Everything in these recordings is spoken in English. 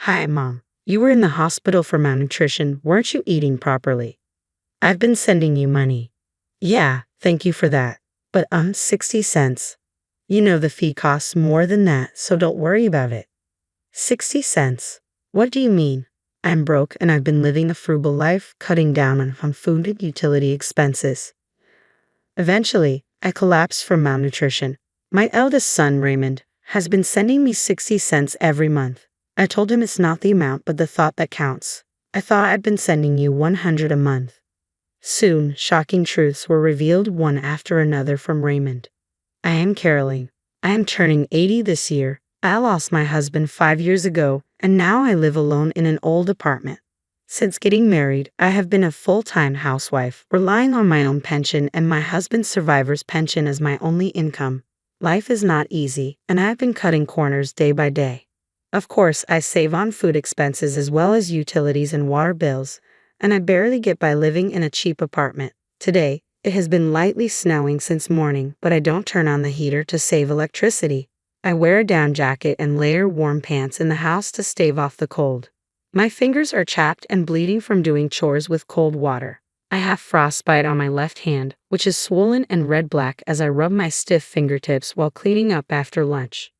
Hi, Mom. You were in the hospital for malnutrition. Weren't you eating properly? I've been sending you money. Yeah, thank you for that. But 60 cents. You know the fee costs more than that, so don't worry about it. 60 cents? What do you mean? I'm broke and I've been living a frugal life, cutting down on food and utility expenses. Eventually, I collapsed from malnutrition. My eldest son, Raymond, has been sending me 60 cents every month. I told him it's not the amount but the thought that counts. I thought I'd been sending you 100 a month. Soon, shocking truths were revealed one after another from Raymond. I am Caroline. I am turning 80 this year. I lost my husband 5 years ago, and now I live alone in an old apartment. Since getting married, I have been a full-time housewife, relying on my own pension and my husband's survivor's pension as my only income. Life is not easy, and I have been cutting corners day by day. Of course, I save on food expenses as well as utilities and water bills, and I barely get by living in a cheap apartment. Today, it has been lightly snowing since morning, but I don't turn on the heater to save electricity. I wear a down jacket and layer warm pants in the house to stave off the cold. My fingers are chapped and bleeding from doing chores with cold water. I have frostbite on my left hand, which is swollen and red-black as I rub my stiff fingertips while cleaning up after lunch.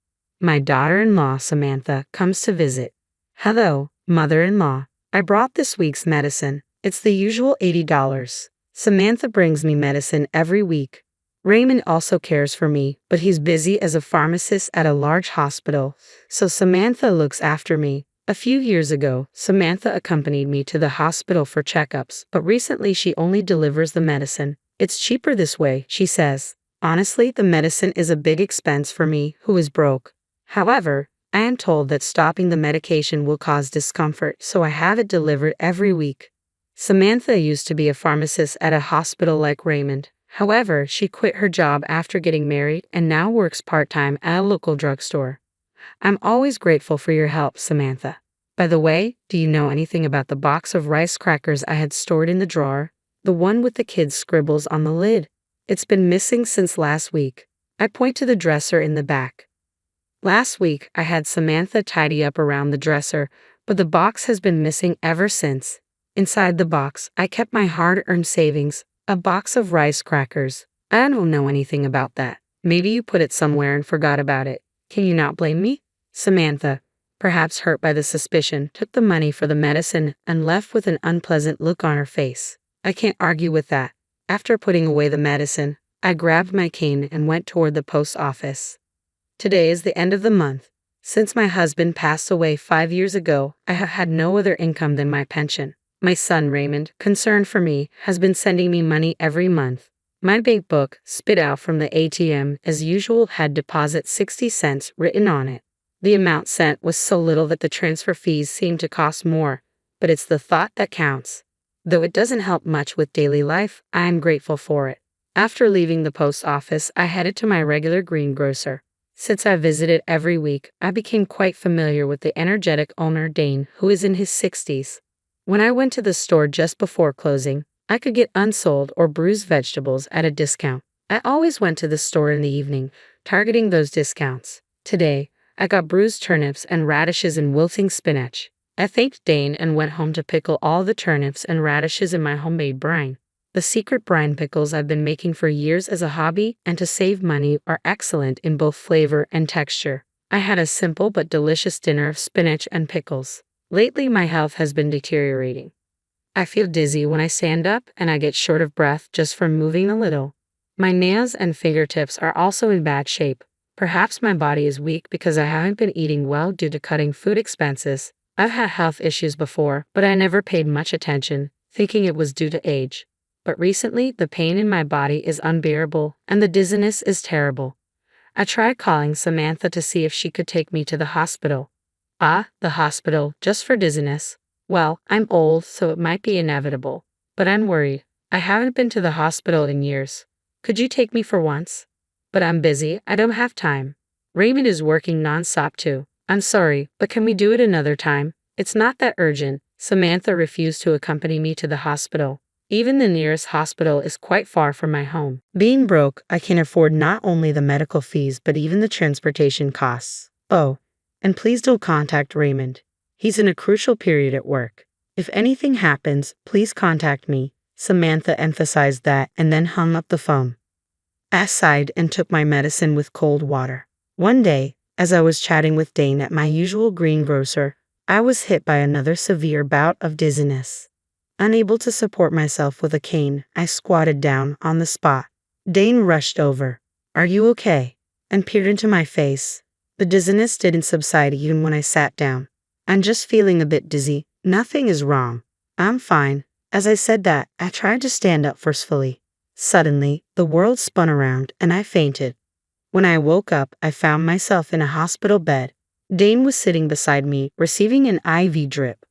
My daughter-in-law, Samantha, comes to visit. Hello, mother-in-law. I brought this week's medicine. It's the usual $80. Samantha brings me medicine every week. Raymond also cares for me, but he's busy as a pharmacist at a large hospital, so Samantha looks after me. A few years ago, Samantha accompanied me to the hospital for checkups, but recently she only delivers the medicine. It's cheaper this way, she says. Honestly, the medicine is a big expense for me, who is broke. However, I am told that stopping the medication will cause discomfort, so I have it delivered every week. Samantha used to be a pharmacist at a hospital like Raymond. However, she quit her job after getting married and now works part-time at a local drugstore. I'm always grateful for your help, Samantha. By the way, do you know anything about the box of rice crackers I had stored in the drawer? The one with the kids' scribbles on the lid. It's been missing since last week. I point to the dresser in the back. Last week, I had Samantha tidy up around the dresser, but the box has been missing ever since. Inside the box, I kept my hard-earned savings, a box of rice crackers. I don't know anything about that. Maybe you put it somewhere and forgot about it. Can you not blame me? Samantha, perhaps hurt by the suspicion, took the money for the medicine and left with an unpleasant look on her face. I can't argue with that. After putting away the medicine, I grabbed my cane and went toward the post office. Today is the end of the month. Since my husband passed away 5 years ago, I have had no other income than my pension. My son Raymond, concerned for me, has been sending me money every month. My bank book, spit out from the ATM as usual, had deposit 60 cents written on it. The amount sent was so little that the transfer fees seemed to cost more, but it's the thought that counts. Though it doesn't help much with daily life, I am grateful for it. After leaving the post office, I headed to my regular greengrocer. Since I visited every week, I became quite familiar with the energetic owner Dane, who is in his 60s. When I went to the store just before closing, I could get unsold or bruised vegetables at a discount. I always went to the store in the evening, targeting those discounts. Today, I got bruised turnips and radishes and wilting spinach. I thanked Dane and went home to pickle all the turnips and radishes in my homemade brine. The secret brine pickles I've been making for years as a hobby and to save money are excellent in both flavor and texture. I had a simple but delicious dinner of spinach and pickles. Lately, my health has been deteriorating. I feel dizzy when I stand up and I get short of breath just from moving a little. My nails and fingertips are also in bad shape. Perhaps my body is weak because I haven't been eating well due to cutting food expenses. I've had health issues before, but I never paid much attention, thinking it was due to age. But recently, the pain in my body is unbearable, and the dizziness is terrible. I tried calling Samantha to see if she could take me to the hospital. The hospital, just for dizziness. Well, I'm old, so it might be inevitable. But I'm worried. I haven't been to the hospital in years. Could you take me for once? But I'm busy, I don't have time. Raymond is working non-stop too. I'm sorry, but can we do it another time? It's not that urgent. Samantha refused to accompany me to the hospital. Even the nearest hospital is quite far from my home. Being broke, I can afford not only the medical fees but even the transportation costs. Oh, and please don't contact Raymond. He's in a crucial period at work. If anything happens, please contact me. Samantha emphasized that and then hung up the phone. I sighed and took my medicine with cold water. One day, as I was chatting with Dane at my usual greengrocer, I was hit by another severe bout of dizziness. Unable to support myself with a cane, I squatted down on the spot. Dane rushed over. "Are you okay?" and peered into my face. The dizziness didn't subside even when I sat down. "I'm just feeling a bit dizzy. Nothing is wrong. I'm fine." As I said that, I tried to stand up forcefully. Suddenly, the world spun around and I fainted. When I woke up, I found myself in a hospital bed. Dane was sitting beside me, receiving an IV drip.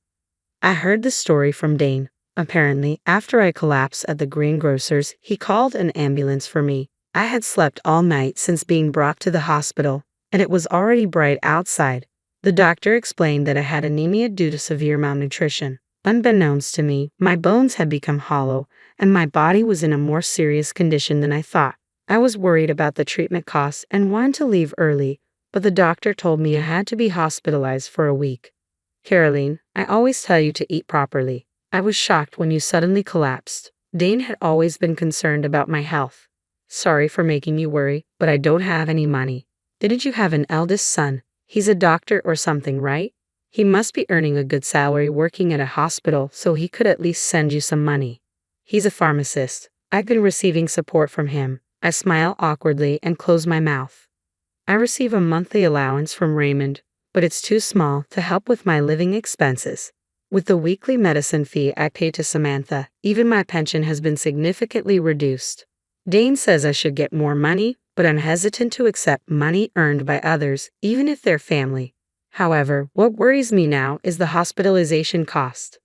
I heard the story from Dane. Apparently, after I collapsed at the greengrocer's, he called an ambulance for me. I had slept all night since being brought to the hospital, and it was already bright outside. The doctor explained that I had anemia due to severe malnutrition. Unbeknownst to me, my bones had become hollow, and my body was in a more serious condition than I thought. I was worried about the treatment costs and wanted to leave early, but the doctor told me I had to be hospitalized for a week. "Caroline, I always tell you to eat properly. I was shocked when you suddenly collapsed. Dane had always been concerned about my health. Sorry for making you worry, but I don't have any money." "Didn't you have an eldest son? He's a doctor or something, right? He must be earning a good salary working at a hospital, so he could at least send you some money." "He's a pharmacist. I've been receiving support from him." I smile awkwardly and close my mouth. "I receive a monthly allowance from Raymond, but it's too small to help with my living expenses. With the weekly medicine fee I pay to Samantha, even my pension has been significantly reduced. Dane says I should get more money, but I'm hesitant to accept money earned by others, even if they're family. However, what worries me now is the hospitalization cost.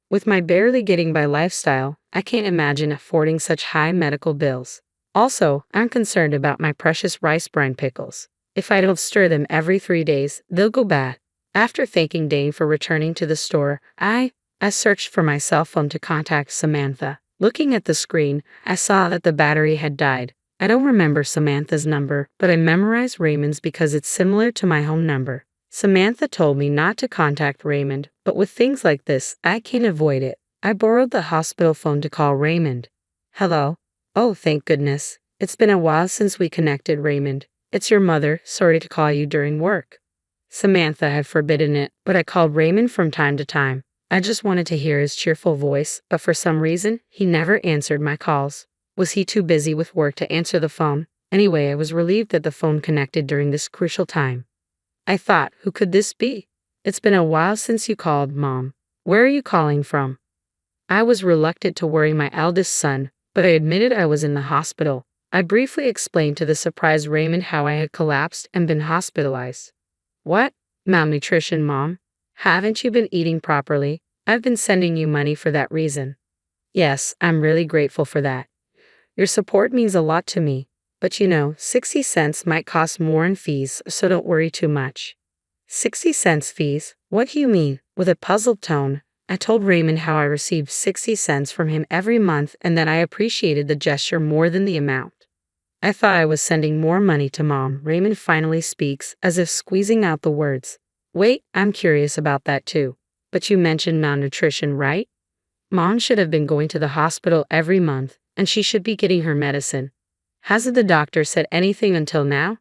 With my barely getting by lifestyle, I can't imagine affording such high medical bills. Also, I'm concerned about my precious rice brine pickles. If I don't stir them every 3 days, they'll go bad." After thanking Dane for returning to the store, I searched for my cell phone to contact Samantha. Looking at the screen, I saw that the battery had died. I don't remember Samantha's number, but I memorized Raymond's because it's similar to my home number. Samantha told me not to contact Raymond, but with things like this, I can't avoid it. I borrowed the hospital phone to call Raymond. "Hello? Oh, thank goodness. It's been a while since we connected, Raymond. It's your mother. Sorry to call you during work." Samantha had forbidden it, but I called Raymond from time to time. I just wanted to hear his cheerful voice, but for some reason, he never answered my calls. Was he too busy with work to answer the phone? Anyway, I was relieved that the phone connected during this crucial time. I thought, who could this be? "It's been a while since you called, Mom. Where are you calling from?" I was reluctant to worry my eldest son, but I admitted I was in the hospital. I briefly explained to the surprised Raymond how I had collapsed and been hospitalized. "What? Malnutrition, Mom? Haven't you been eating properly? I've been sending you money for that reason." "Yes, I'm really grateful for that. Your support means a lot to me. But 60 cents might cost more in fees, so don't worry too much." "60 cents fees? What do you mean?" With a puzzled tone, I told Raymond how I received 60 cents from him every month and that I appreciated the gesture more than the amount. "I thought I was sending more money to Mom." Raymond finally speaks, as if squeezing out the words. "Wait, I'm curious about that too. But you mentioned malnutrition, right? Mom should have been going to the hospital every month, and she should be getting her medicine. Hasn't the doctor said anything until now?"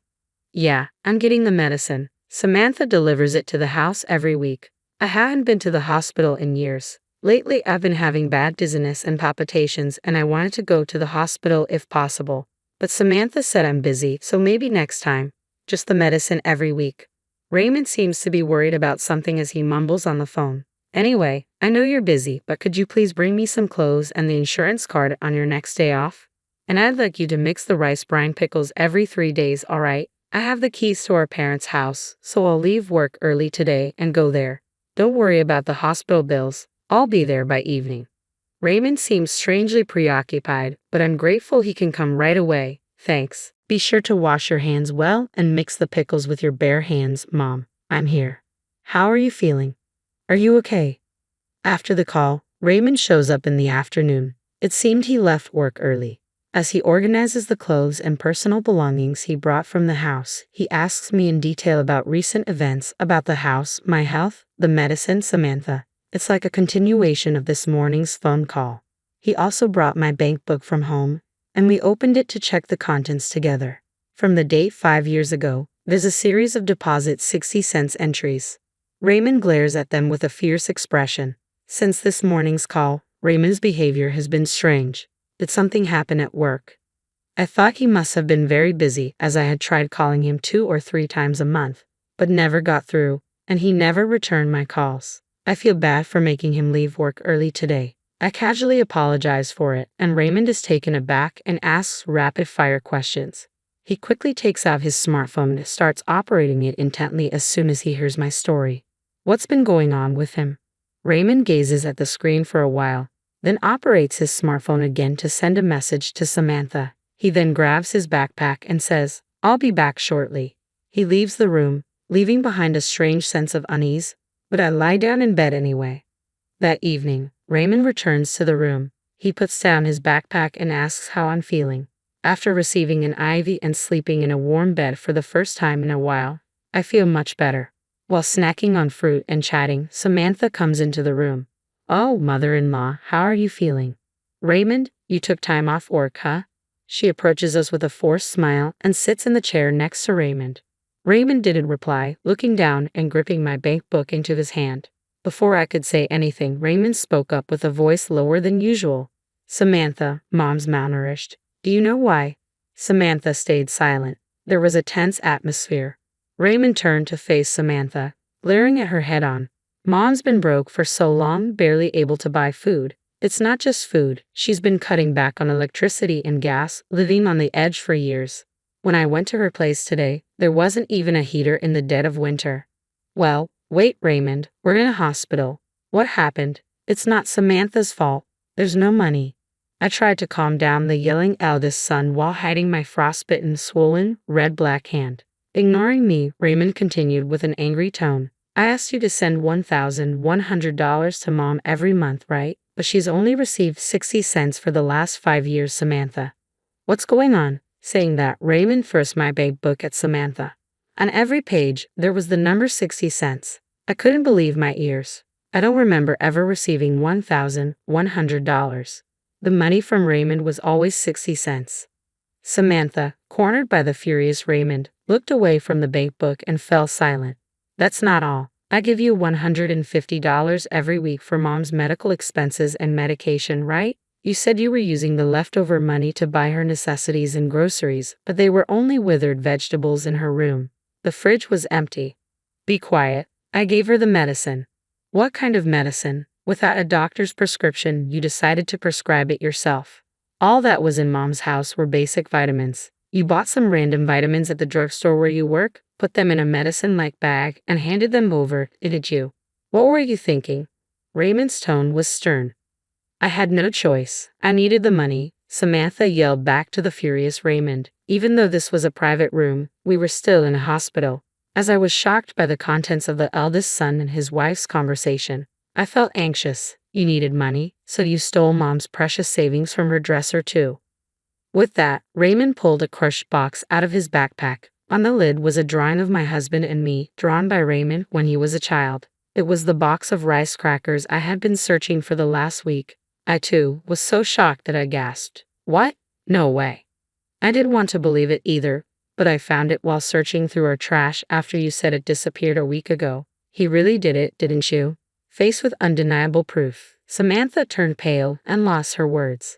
"Yeah, I'm getting the medicine. Samantha delivers it to the house every week. I haven't been to the hospital in years. Lately, I've been having bad dizziness and palpitations, and I wanted to go to the hospital if possible. But Samantha said I'm busy, so maybe next time. Just the medicine every week." Raymond seems to be worried about something as he mumbles on the phone. "Anyway, I know you're busy, but could you please bring me some clothes and the insurance card on your next day off? And I'd like you to mix the rice brine pickles every 3 days, all right? I have the keys to our parents' house, so I'll leave work early today and go there. Don't worry about the hospital bills. I'll be there by evening." Raymond seems strangely preoccupied, but I'm grateful he can come right away. "Thanks. Be sure to wash your hands well and mix the pickles with your bare hands, Mom. I'm here. How are you feeling? Are you okay?" After the call, Raymond shows up in the afternoon. It seemed he left work early. As he organizes the clothes and personal belongings he brought from the house, he asks me in detail about recent events, about the house, my health, the medicine, Samantha. It's like a continuation of this morning's phone call. He also brought my bank book from home, and we opened it to check the contents together. From the date 5 years ago, there's a series of deposit 60-cent entries. Raymond glares at them with a fierce expression. Since this morning's call, Raymond's behavior has been strange. Did something happen at work? I thought he must have been very busy, as I had tried calling him 2 or 3 times a month, but never got through, and he never returned my calls. I feel bad for making him leave work early today. I casually apologize for it, and Raymond is taken aback and asks rapid-fire questions. He quickly takes out his smartphone and starts operating it intently as soon as he hears my story. What's been going on with him? Raymond gazes at the screen for a while, then operates his smartphone again to send a message to Samantha. He then grabs his backpack and says, "I'll be back shortly." He leaves the room, leaving behind a strange sense of unease, but I lie down in bed anyway. That evening, Raymond returns to the room. He puts down his backpack and asks how I'm feeling. After receiving an IV and sleeping in a warm bed for the first time in a while, I feel much better. While snacking on fruit and chatting, Samantha comes into the room. "Oh, mother-in-law, how are you feeling?" "Raymond, you took time off work, huh?" She approaches us with a forced smile and sits in the chair next to Raymond. Raymond didn't reply, looking down and gripping my bank book into his hand. Before I could say anything, Raymond spoke up with a voice lower than usual. "Samantha, Mom's malnourished. Do you know why?" Samantha stayed silent. There was a tense atmosphere. Raymond turned to face Samantha, glaring at her head-on. "Mom's been broke for so long, barely able to buy food. It's not just food, she's been cutting back on electricity and gas, living on the edge for years. When I went to her place today, there wasn't even a heater in the dead of winter." "Well, wait, Raymond, we're in a hospital. What happened? It's not Samantha's fault. There's no money." I tried to calm down the yelling eldest son while hiding my frostbitten, swollen, red-black hand. Ignoring me, Raymond continued with an angry tone. "I asked you to send $1,100 to Mom every month, right? But she's only received 60 cents for the last 5 years, Samantha. What's going on?" Saying that, Raymond first my bank book at Samantha. On every page, there was the number 60 cents. I couldn't believe my ears. I don't remember ever receiving $1,100. The money from Raymond was always 60 cents. Samantha, cornered by the furious Raymond, looked away from the bank book and fell silent. "That's not all. I give you $150 every week for Mom's medical expenses and medication, right? You said you were using the leftover money to buy her necessities and groceries, but they were only withered vegetables in her room. The fridge was empty." "Be quiet. I gave her the medicine." "What kind of medicine? Without a doctor's prescription, you decided to prescribe it yourself." "All that was in Mom's house were basic vitamins. You bought some random vitamins at the drugstore where you work, put them in a medicine-like bag, and handed them over, didn't you? What were you thinking?" Raymond's tone was stern. "I had no choice. I needed the money," Samantha yelled back to the furious Raymond. Even though this was a private room, we were still in a hospital. As I was shocked by the contents of the eldest son and his wife's conversation, I felt anxious. "You needed money, so you stole Mom's precious savings from her dresser too." With that, Raymond pulled a crushed box out of his backpack. On the lid was a drawing of my husband and me, drawn by Raymond when he was a child. It was the box of rice crackers I had been searching for the last week. I, too, was so shocked that I gasped. "What? No way." I didn't want to believe it either, but I found it while searching through our trash after you said it disappeared a week ago. "He really did it, didn't you?" Faced with undeniable proof, Samantha turned pale and lost her words.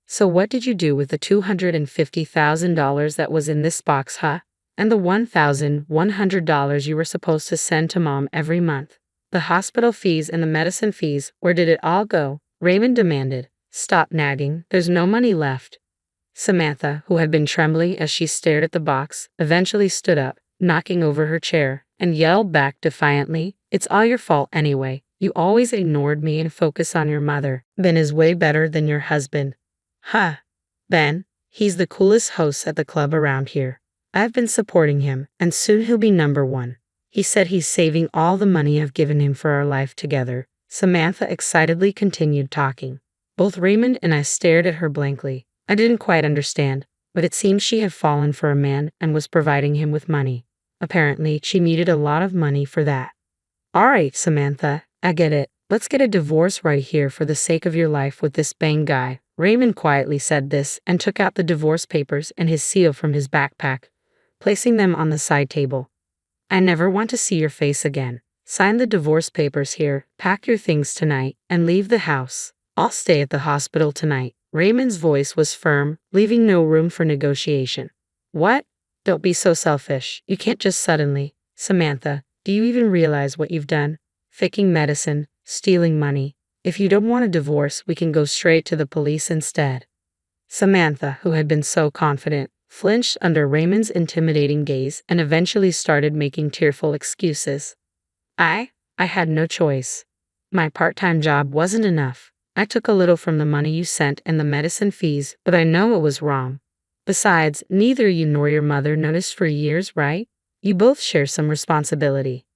"So what did you do with the $250,000 that was in this box, huh? And the $1,100 you were supposed to send to Mom every month? The hospital fees and the medicine fees, where did it all go?" Raymond demanded. "Stop nagging, there's no money left." Samantha, who had been trembling as she stared at the box, eventually stood up, knocking over her chair, and yelled back defiantly, "It's all your fault anyway. You always ignored me and focused on your mother. Ben is way better than your husband." "Huh. Ben? He's the coolest host at the club around here. I've been supporting him, and soon he'll be #1. He said he's saving all the money I've given him for our life together." Samantha excitedly continued talking. Both Raymond and I stared at her blankly. I didn't quite understand, but it seemed she had fallen for a man and was providing him with money. Apparently, she needed a lot of money for that. All right, Samantha, I get it. Let's get a divorce right here for the sake of your life with this bang guy. Raymond quietly said this and took out the divorce papers and his seal from his backpack, placing them on the side table. I never want to see your face again. Sign the divorce papers here, pack your things tonight, and leave the house. I'll stay at the hospital tonight. Raymond's voice was firm, leaving no room for negotiation. What? Don't be so selfish. You can't just suddenly. Samantha, do you even realize what you've done? Faking medicine, stealing money. If you don't want a divorce, we can go straight to the police instead. Samantha, who had been so confident, flinched under Raymond's intimidating gaze and eventually started making tearful excuses. I had no choice. My part-time job wasn't enough. I took a little from the money you sent and the medicine fees, but I know it was wrong. Besides, neither you nor your mother noticed for years, right? You both share some responsibility.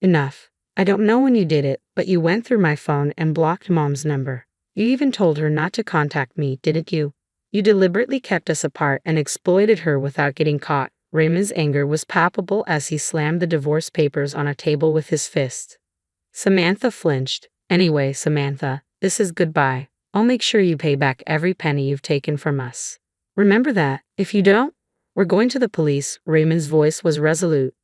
Enough. I don't know when you did it, but you went through my phone and blocked Mom's number. You even told her not to contact me, didn't you? You deliberately kept us apart and exploited her without getting caught. Raymond's anger was palpable as he slammed the divorce papers on a table with his fist. Samantha flinched. Anyway, Samantha, this is goodbye. I'll make sure you pay back every penny you've taken from us. Remember that. If you don't, we're going to the police. Raymond's voice was resolute.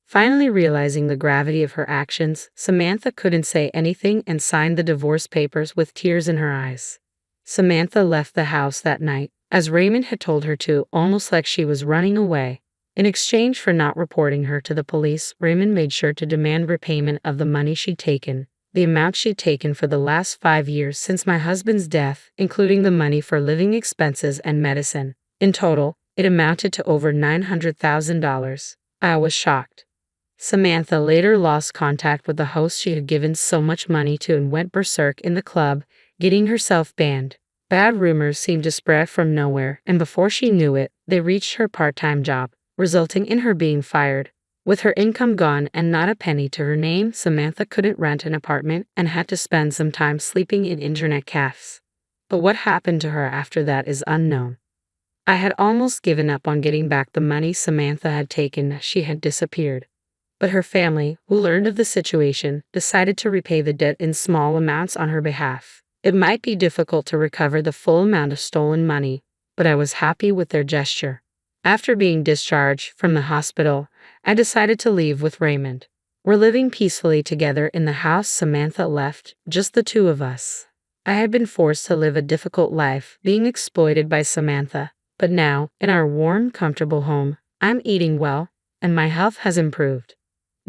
Finally realizing the gravity of her actions, Samantha couldn't say anything and signed the divorce papers with tears in her eyes. Samantha left the house that night, as Raymond had told her to, almost like she was running away. In exchange for not reporting her to the police, Raymond made sure to demand repayment of the money she'd taken, the amount she'd taken for the last 5 years since my husband's death, including the money for living expenses and medicine. In total, it amounted to over $900,000. I was shocked. Samantha later lost contact with the host she had given so much money to and went berserk in the club, getting herself banned. Bad rumors seemed to spread from nowhere, and before she knew it, they reached her part-time job, resulting in her being fired. With her income gone and not a penny to her name, Samantha couldn't rent an apartment and had to spend some time sleeping in internet cafes. But what happened to her after that is unknown. I had almost given up on getting back the money Samantha had taken. She had disappeared. But her family, who learned of the situation, decided to repay the debt in small amounts on her behalf. It might be difficult to recover the full amount of stolen money, but I was happy with their gesture. After being discharged from the hospital, I decided to leave with Raymond. We're living peacefully together in the house Samantha left, just the two of us. I had been forced to live a difficult life, being exploited by Samantha, but now, in our warm, comfortable home, I'm eating well, and my health has improved.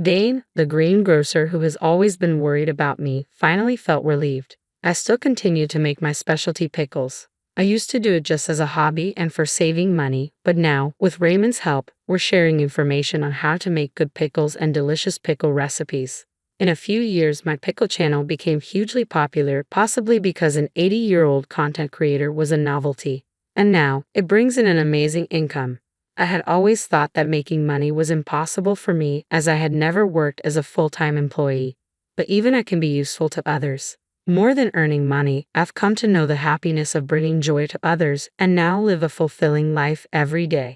Dane, the greengrocer who has always been worried about me, finally felt relieved. I still continue to make my specialty pickles. I used to do it just as a hobby and for saving money, but now, with Raymond's help, we're sharing information on how to make good pickles and delicious pickle recipes. In a few years, my pickle channel became hugely popular, possibly because an 80-year-old content creator was a novelty. And now, it brings in an amazing income. I had always thought that making money was impossible for me as I had never worked as a full-time employee. But even I can be useful to others. More than earning money, I've come to know the happiness of bringing joy to others and now live a fulfilling life every day.